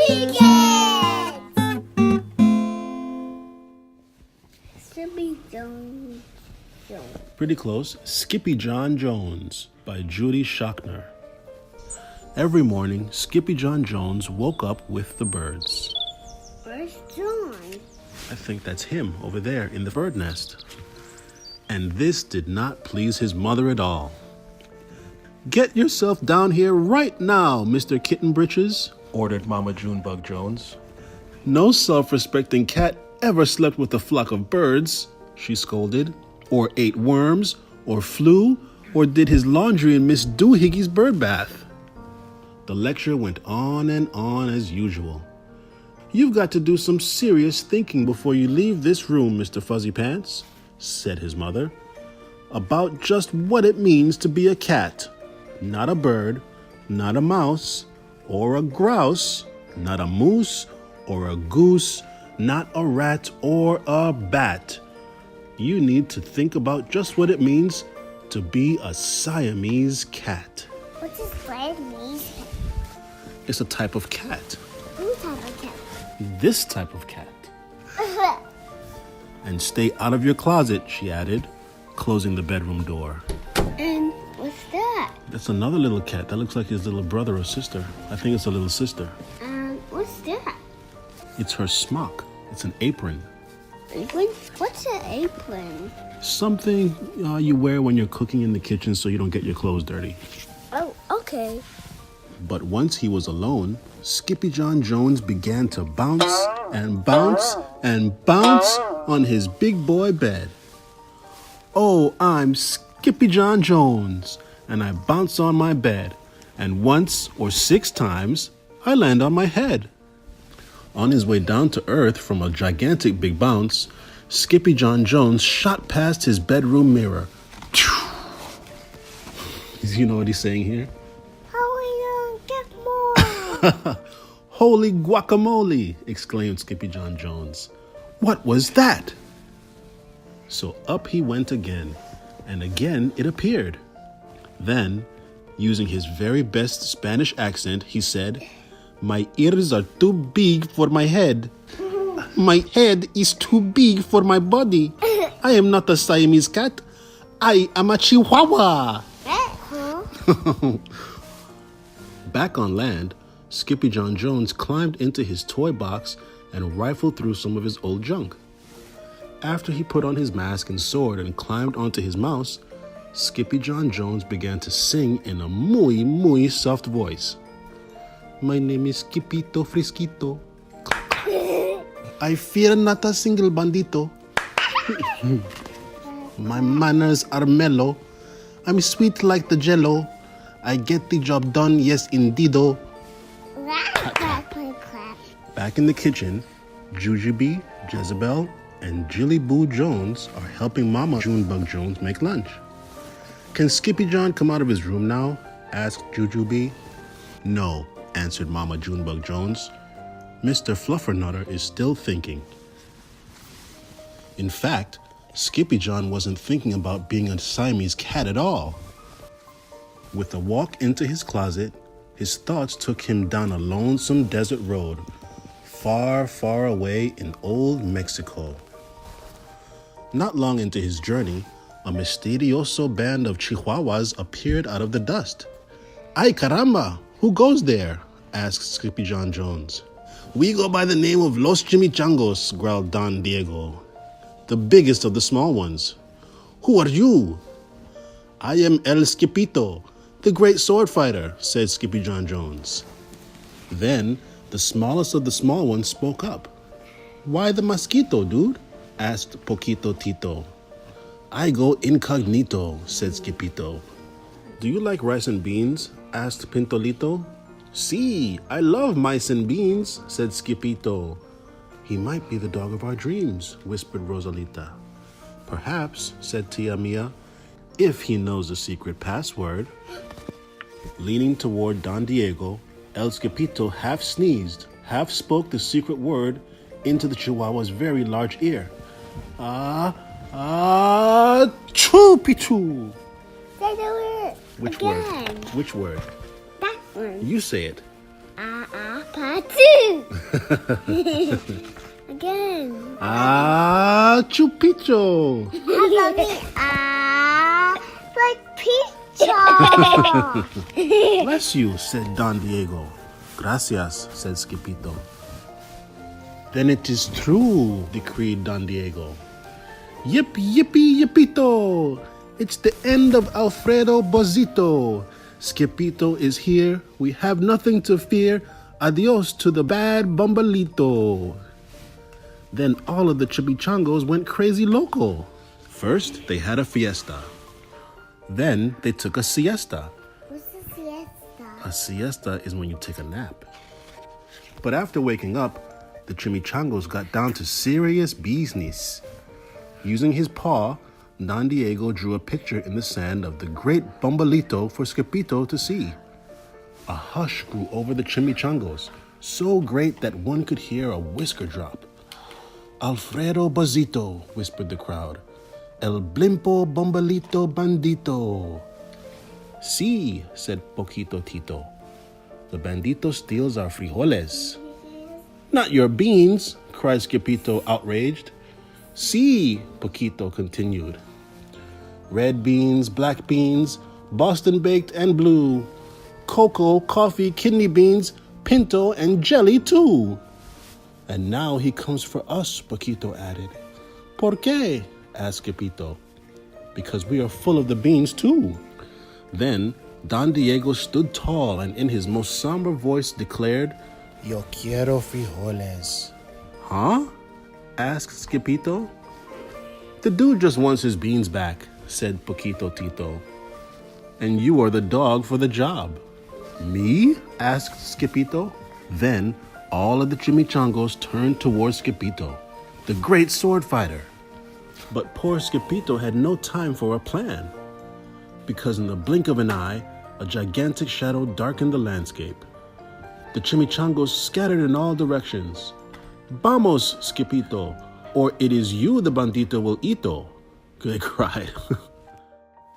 OBKidz! Skippyjon Jones. Pretty close. Skippyjon Jones by Judy Schachner. Every morning, Skippyjon Jones woke up with the birds. Where's John? I think that's him over there in the bird nest. And this did not please his mother at all. "Get yourself down here right now, Mr. Kitten Britches," ordered Mama Junebug Jones. "No self-respecting cat ever slept with a flock of birds," she scolded, "or ate worms, or flew, or did his laundry in Miss Doohiggy's bird bath." The lecture went on and on as usual. "You've got to do some serious thinking before you leave this room, Mr. Fuzzy Pants," said his mother, "about just what it means to be a cat. Not a bird, not a mouse, or a grouse, not a moose, or a goose, not a rat, or a bat. You need to think about just what it means to be a Siamese cat." What does Siamese? It's a type of cat. Who type of cat? This type of cat. "And stay out of your closet," she added, closing the bedroom door. And what's that? That's another little cat. That looks like his little brother or sister. I think it's a little sister. What's that? It's her smock. It's an apron. What's an apron? Something you wear when you're cooking in the kitchen so you don't get your clothes dirty. Oh, okay. But once he was alone, Skippyjon Jones began to bounce and bounce and bounce on his big boy bed. "Oh, I'm Skippyjon Jones, and I bounce on my bed, and once or 6 times I land on my head." On his way down to earth from a gigantic big bounce, Skippyjon Jones shot past his bedroom mirror. You know what he's saying here? How are we gonna get more? "Holy guacamole!" exclaimed Skippyjon Jones. "What was that?" So up he went again, and again it appeared. Then, using his very best Spanish accent, he said, "My ears are too big for my head. My head is too big for my body. I am not a Siamese cat. I am a Chihuahua." Back on land, Skippyjon Jones climbed into his toy box and rifled through some of his old junk. After he put on his mask and sword and climbed onto his mouse, Skippyjon Jones began to sing in a muy soft voice. "My name is Skippito Friskito. I fear not a single bandito. My manners are mellow. I'm sweet like the jello. I get the job done, yes indeedo." Back in the kitchen, Jujubee, Jezebel, and Jilly Boo Jones are helping Mama Junebug Jones make lunch. "Can Skippyjon come out of his room now?" asked Jujubee. "No," answered Mama Junebug Jones. "Mr. Fluffernutter is still thinking." In fact, Skippyjon wasn't thinking about being a Siamese cat at all. With a walk into his closet, his thoughts took him down a lonesome desert road, far, far away in old Mexico. Not long into his journey, a misterioso band of Chihuahuas appeared out of the dust. "Ay caramba, who goes there?" asked Skippyjon Jones. "We go by the name of Los Chimichangos," growled Don Diego, "the biggest of the small ones." "Who are you?" "I am El Skippito, the great sword fighter," said Skippyjon Jones. Then the smallest of the small ones spoke up. "Why the mosquito, dude?" asked Poquito Tito. "I go incognito," said Skippito. "Do you like rice and beans?" asked Pintolito. "See, I love mice and beans," said Skippito. "He might be the dog of our dreams," whispered Rosalita. "Perhaps," said Tia Mia, "if he knows the secret password." Leaning toward Don Diego, El Skippito half sneezed, half spoke the secret word into the Chihuahua's very large ear. Choo-pee-choo. Say the word. Which again. word? Which word? That one. You say it. Cartoon. Again. Chupito. How about me? Like pizza. Bless you, said Don Diego. Gracias, said Skippito. Then it is true, decreed Don Diego. Yip, yippee, yippito. It's the end of Alfredo Bozito. Skippito is here. We have nothing to fear. Adios to the bad bumbalito. Then all of the chimichangos went crazy loco. First, they had a fiesta. Then they took a siesta. What's a siesta? A siesta is when you take a nap. But after waking up, the chimichangos got down to serious business. Using his paw, Don Diego drew a picture in the sand of the great bumbalito for Skippito to see. A hush grew over the chimichangos, so great that one could hear a whisker drop. Alfredo Bozito, whispered the crowd. El blimpo bumbalito bandito. Sí, said Poquito Tito. The bandito steals our frijoles. Not your beans, cried Skippito, outraged. Sí, Poquito continued. Red beans, black beans, Boston baked and blue. Cocoa, coffee, kidney beans, pinto, and jelly too. And now he comes for us, Poquito added. ¿Por qué? asked Skippito. Because we are full of the beans too. Then Don Diego stood tall and in his most somber voice declared, Yo quiero frijoles. Huh? asked Skippito. The dude just wants his beans back, said Poquito Tito. And you are the dog for the job. Me? asked Skippito. Then all of the chimichangos turned towards Skippito, the great sword fighter. But poor Skippito had no time for a plan, because in the blink of an eye, a gigantic shadow darkened the landscape. The chimichangos scattered in all directions. Vamos, Skippito, or it is you the bandito will eato, they cried.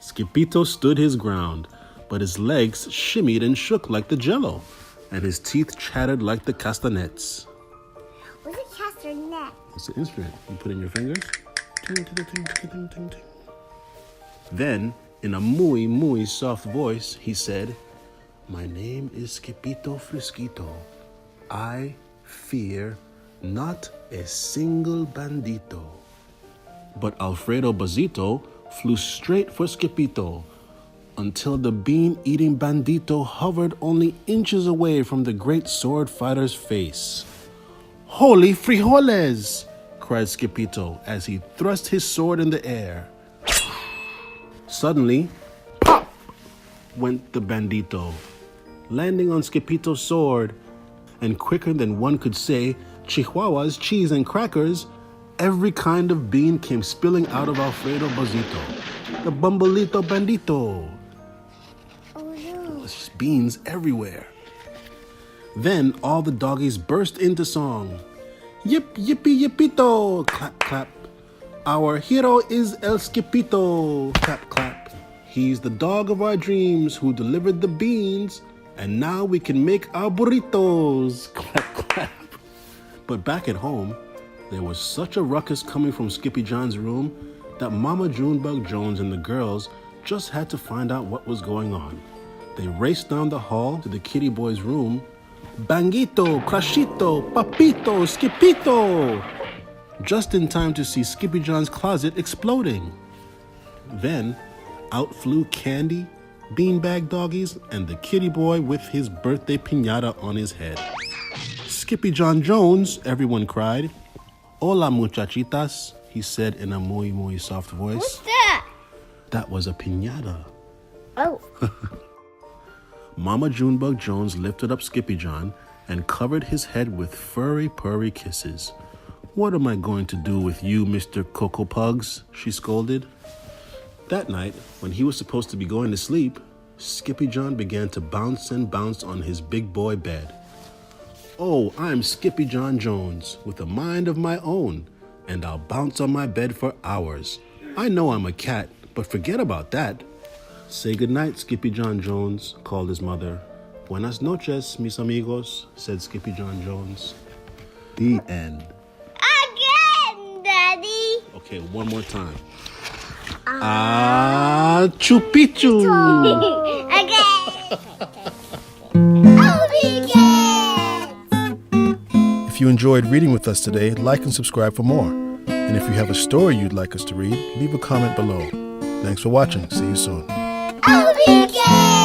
Skippito stood his ground, but his legs shimmied and shook like the jello, and his teeth chattered like the castanets. What's a castanet? It's an instrument you put in your fingers. Ting, ting, ting, ting, ting, ting, ting. Then, in a muy soft voice, he said, My name is Skippito Friskito. I fear not a single bandito. But Alfredo Bozito flew straight for Skippito until the bean-eating bandito hovered only inches away from the great sword fighter's face. Holy frijoles! cried Skippito as he thrust his sword in the air. Suddenly, pop! went the bandito, landing on Skippito's sword, and quicker than one could say Chihuahua's cheese and crackers, every kind of bean came spilling out of Alfredo Bozito, the bumbalito bandito. Oh no. There's just beans everywhere. Then all the doggies burst into song. Yip, yippee, yippito, clap, clap. Our hero is El Skippito, clap, clap. He's the dog of our dreams who delivered the beans, and now we can make our burritos, clap, clap. But back at home, there was such a ruckus coming from Skippyjon's room that Mama Junebug Jones and the girls just had to find out what was going on. They raced down the hall to the kitty boy's room. Banguito, Crashito, Papito, Skippito! Just in time to see Skippyjon's closet exploding. Then, out flew Candy, beanbag doggies, and the kitty boy with his birthday pinata on his head. Skippyjon Jones, everyone cried. Hola, muchachitas, he said in a muy soft voice. What's that? That was a pinata. Oh. Mama Junebug Jones lifted up Skippyjon and covered his head with furry, purry kisses. What am I going to do with you, Mr. Cocoa Pugs? She scolded. That night, when he was supposed to be going to sleep, Skippyjon began to bounce and bounce on his big boy bed. Oh, I'm Skippyjon Jones, with a mind of my own, and I'll bounce on my bed for hours. I know I'm a cat, but forget about that. Say goodnight, Skippyjon Jones, called his mother. Buenas noches, mis amigos, said Skippyjon Jones. The end. Again, Daddy. Okay, one more time. Chupichu. Again. OBKidz. If you enjoyed reading with us today, like and subscribe for more. And if you have a story you'd like us to read, leave a comment below. Thanks for watching. See you soon. OBKidz.